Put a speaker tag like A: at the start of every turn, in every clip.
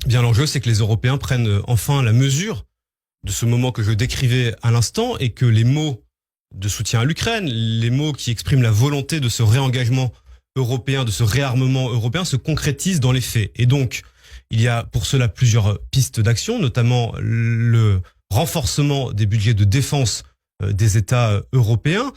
A: Bien, l'enjeu, c'est que les Européens prennent enfin la mesure de ce moment que je décrivais à l'instant et que les mots de soutien à l'Ukraine, les mots qui expriment la volonté de ce réengagement européen, de ce réarmement européen se concrétisent dans les faits. Et donc, il y a pour cela plusieurs pistes d'action, notamment le renforcement des budgets de défense des États européens.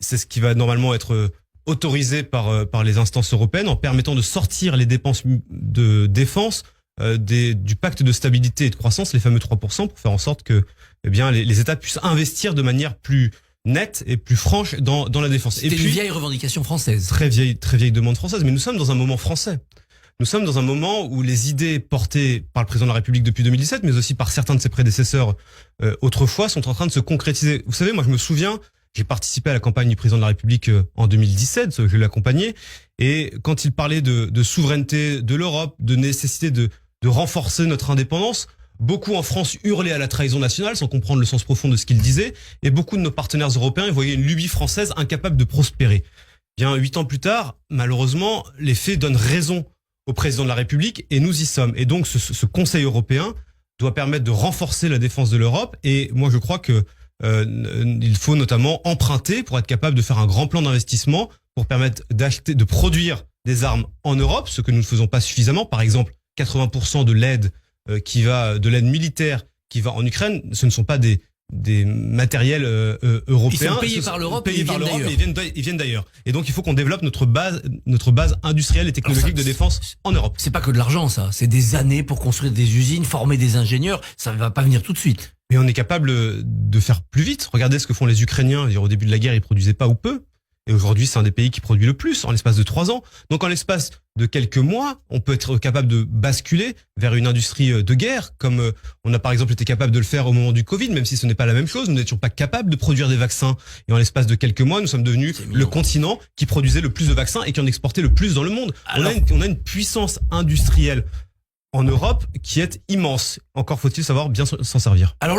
A: C'est ce qui va normalement être autorisé par les instances européennes en permettant de sortir les dépenses de défense du pacte de stabilité et de croissance, les fameux 3%, pour faire en sorte que les États puissent investir de manière plus nette et plus franche dans la défense.
B: C'était une vieille revendication française.
A: Très vieille demande française, mais nous sommes dans un moment français. Nous sommes dans un moment où les idées portées par le président de la République depuis 2017, mais aussi par certains de ses prédécesseurs autrefois, sont en train de se concrétiser. Vous savez, moi je me souviens, j'ai participé à la campagne du président de la République en 2017, je l'ai accompagné, et quand il parlait de souveraineté de l'Europe, de nécessité de renforcer notre indépendance, beaucoup en France hurlaient à la trahison nationale sans comprendre le sens profond de ce qu'il disait, et beaucoup de nos partenaires européens voyaient une lubie française incapable de prospérer. Bien, 8 ans plus tard, malheureusement, les faits donnent raison au président de la République, et nous y sommes. Et donc, ce Conseil européen doit permettre de renforcer la défense de l'Europe, et moi je crois que il faut notamment emprunter pour être capable de faire un grand plan d'investissement pour permettre de produire des armes en Europe, ce que nous ne faisons pas suffisamment. Par exemple, 80% de l'aide de l'aide militaire qui va en Ukraine, ce ne sont pas des matériels européens.
B: Ils sont payés par l'Europe,
A: ils viennent d'ailleurs. Et donc il faut qu'on développe notre base industrielle et technologique de défense en Europe.
B: C'est pas que de l'argent, ça. C'est des années pour construire des usines, former des ingénieurs. Ça va pas venir tout de suite.
A: Mais on est capable de faire plus vite. Regardez ce que font les Ukrainiens. Au début de la guerre, ils produisaient pas ou peu. Et aujourd'hui, c'est un des pays qui produit le plus en l'espace de 3 ans. Donc, en l'espace de quelques mois, on peut être capable de basculer vers une industrie de guerre, comme on a par exemple été capable de le faire au moment du Covid, même si ce n'est pas la même chose. Nous n'étions pas capables de produire des vaccins. Et en l'espace de quelques mois, nous sommes devenus le continent qui produisait le plus de vaccins et qui en exportait le plus dans le monde. Alors, on a une puissance industrielle en Europe qui est immense. Encore faut-il savoir bien s'en servir.
B: Alors,